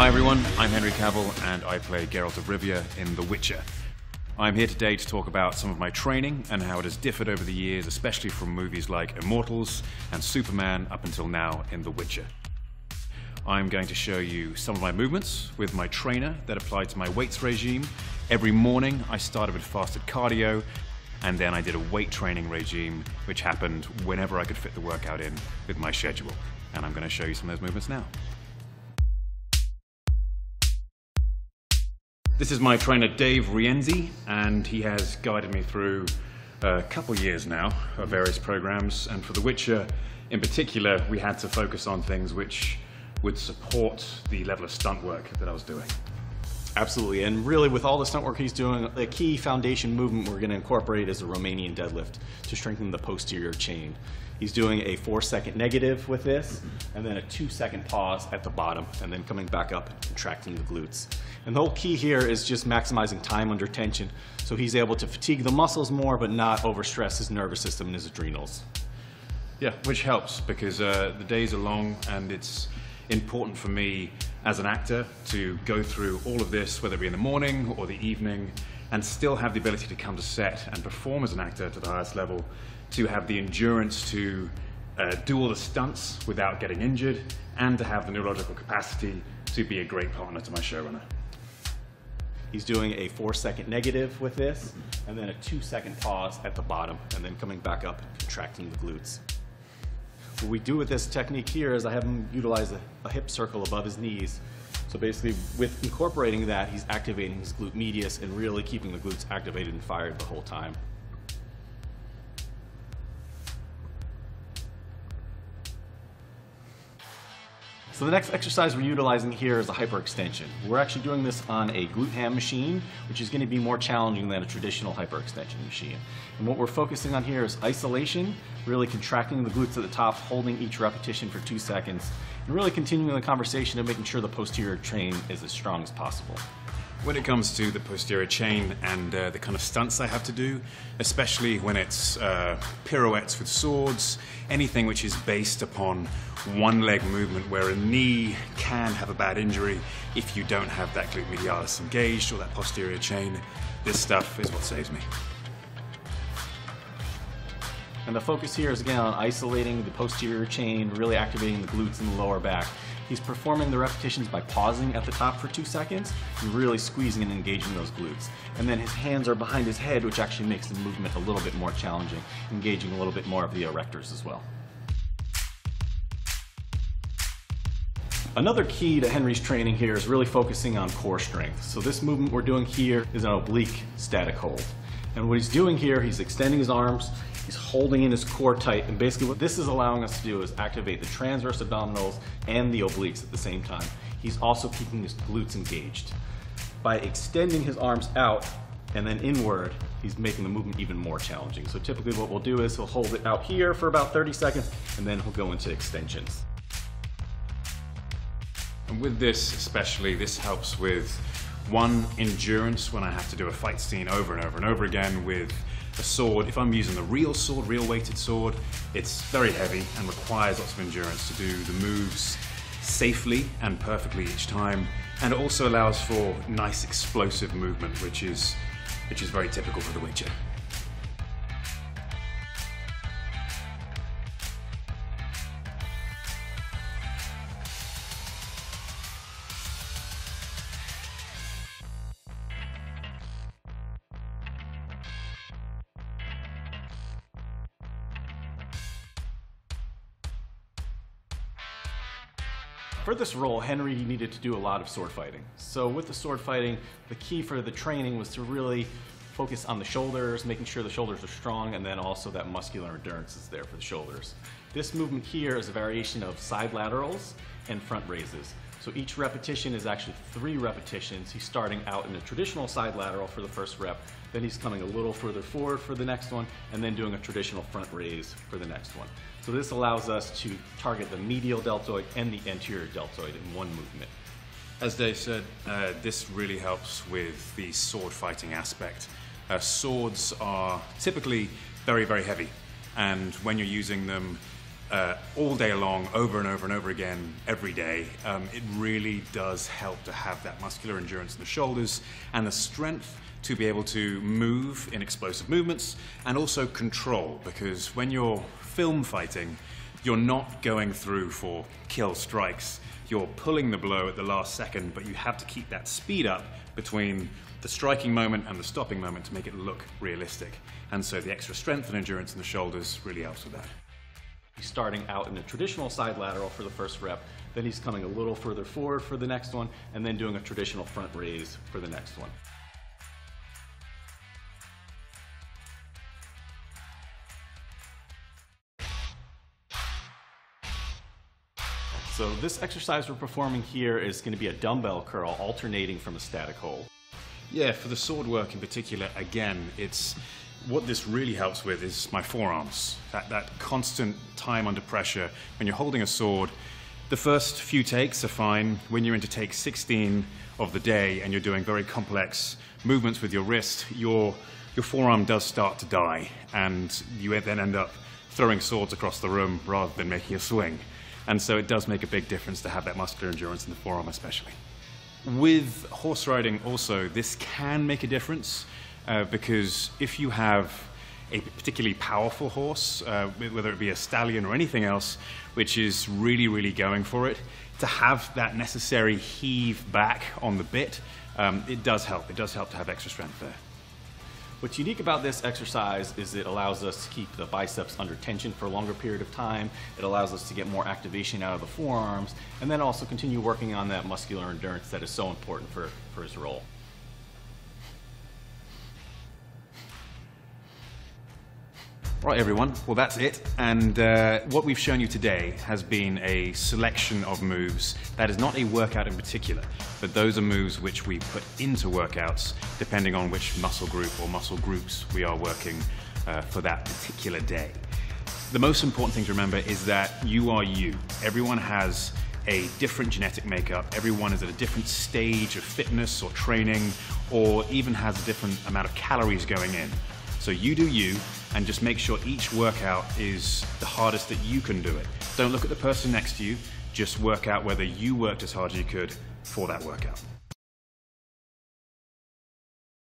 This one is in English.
Hi everyone, I'm Henry Cavill and I play Geralt of Rivia in The Witcher. I'm here today to talk about some of my training and how it has differed over the years, especially from movies like Immortals and Superman up until now in The Witcher. I'm going to show you some of my movements with my trainer that applied to my weights regime. Every morning I started with fasted cardio and then I did a weight training regime which happened whenever I could fit the workout in with my schedule. And I'm going to show you some of those movements now. This is my trainer Dave Rienzi, and he has guided me through a couple years now of various programs, and for The Witcher in particular we had to focus on things which would support the level of stunt work that I was doing. Absolutely, and really with all the stunt work he's doing, the key foundation movement we're going to incorporate is a Romanian deadlift to strengthen the posterior chain. He's doing a 4-second negative with this, and then a 2-second pause at the bottom, and then coming back up and contracting the glutes. And the whole key here is just maximizing time under tension, so he's able to fatigue the muscles more, but not overstress his nervous system and his adrenals. Yeah, which helps because the days are long, and it's important for me as an actor to go through all of this, whether it be in the morning or the evening, and still have the ability to come to set and perform as an actor to the highest level, to have the endurance to do all the stunts without getting injured, and to have the neurological capacity to be a great partner to my showrunner. He's doing a 4-second negative with this, and then a 2-second pause at the bottom, and then coming back up and contracting the glutes. What we do with this technique here is I have him utilize a hip circle above his knees. So basically, with incorporating that, he's activating his glute medius and really keeping the glutes activated and fired the whole time. So the next exercise we're utilizing here is a hyperextension. We're actually doing this on a glute ham machine, which is going to be more challenging than a traditional hyperextension machine. And what we're focusing on here is isolation, really contracting the glutes at the top, holding each repetition for 2 seconds, and really continuing the conversation and making sure the posterior chain is as strong as possible. When it comes to the posterior chain and the kind of stunts I have to do, especially when it's pirouettes with swords, anything which is based upon one leg movement where a knee can have a bad injury if you don't have that glute medialis engaged or that posterior chain, this stuff is what saves me. And the focus here is again on isolating the posterior chain, really activating the glutes in the lower back. He's performing the repetitions by pausing at the top for 2 seconds and really squeezing and engaging those glutes. And then his hands are behind his head, which actually makes the movement a little bit more challenging, engaging a little bit more of the erectors as well. Another key to Henry's training here is really focusing on core strength. So this movement we're doing here is an oblique static hold. And what he's doing here, he's extending his arms, he's holding in his core tight, and basically what this is allowing us to do is activate the transverse abdominals and the obliques at the same time. He's also keeping his glutes engaged. By extending his arms out and then inward, he's making the movement even more challenging. So typically what we'll do is he'll hold it out here for about 30 seconds, and then he'll go into extensions. And with this especially, this helps with one, endurance when I have to do a fight scene over and over and over again with a sword. If I'm using the real sword, real weighted sword, it's very heavy and requires lots of endurance to do the moves safely and perfectly each time. And it also allows for nice explosive movement, which is very typical for The Witcher. For this role, Henry needed to do a lot of sword fighting. So with the sword fighting, the key for the training was to really focus on the shoulders, making sure the shoulders are strong, and then also that muscular endurance is there for the shoulders. This movement here is a variation of side laterals and front raises. So each repetition is actually 3 repetitions. He's starting out in a traditional side lateral for the first rep, then he's coming a little further forward for the next one, and then doing a traditional front raise for the next one. So this allows us to target the medial deltoid and the anterior deltoid in one movement. As Dave said, this really helps with the sword fighting aspect. Swords are typically very, very heavy, and when you're using them all day long, over and over and over again, every day, it really does help to have that muscular endurance in the shoulders and the strength to be able to move in explosive movements and also control, because when you're film fighting, you're not going through for kill strikes. You're pulling the blow at the last second, but you have to keep that speed up between the striking moment and the stopping moment to make it look realistic. And so the extra strength and endurance in the shoulders really helps with that. He's starting out in a traditional side lateral for the first rep, then he's coming a little further forward for the next one, and then doing a traditional front raise for the next one. So this exercise we're performing here is going to be a dumbbell curl alternating from a static hold. Yeah, for the sword work in particular, again, what this really helps with is my forearms. That constant time under pressure. When you're holding a sword, the first few takes are fine. When you're into take 16 of the day and you're doing very complex movements with your wrist, your forearm does start to die, and you then end up throwing swords across the room rather than making a swing. And so it does make a big difference to have that muscular endurance in the forearm especially. With horse riding also, this can make a difference because if you have a particularly powerful horse, whether it be a stallion or anything else, which is really, really going for it, to have that necessary heave back on the bit, it does help. It does help to have extra strength there. What's unique about this exercise is it allows us to keep the biceps under tension for a longer period of time. It allows us to get more activation out of the forearms, and then also continue working on that muscular endurance that is so important for his role. Right, everyone, well that's it, and what we've shown you today has been a selection of moves. That is not a workout in particular, but those are moves which we put into workouts depending on which muscle group or muscle groups we are working for that particular day. The most important thing to remember is that you are you. Everyone has a different genetic makeup, everyone is at a different stage of fitness or training, or even has a different amount of calories going in. So you do you, and just make sure each workout is the hardest that you can do it. Don't look at the person next to you, just work out whether you worked as hard as you could for that workout.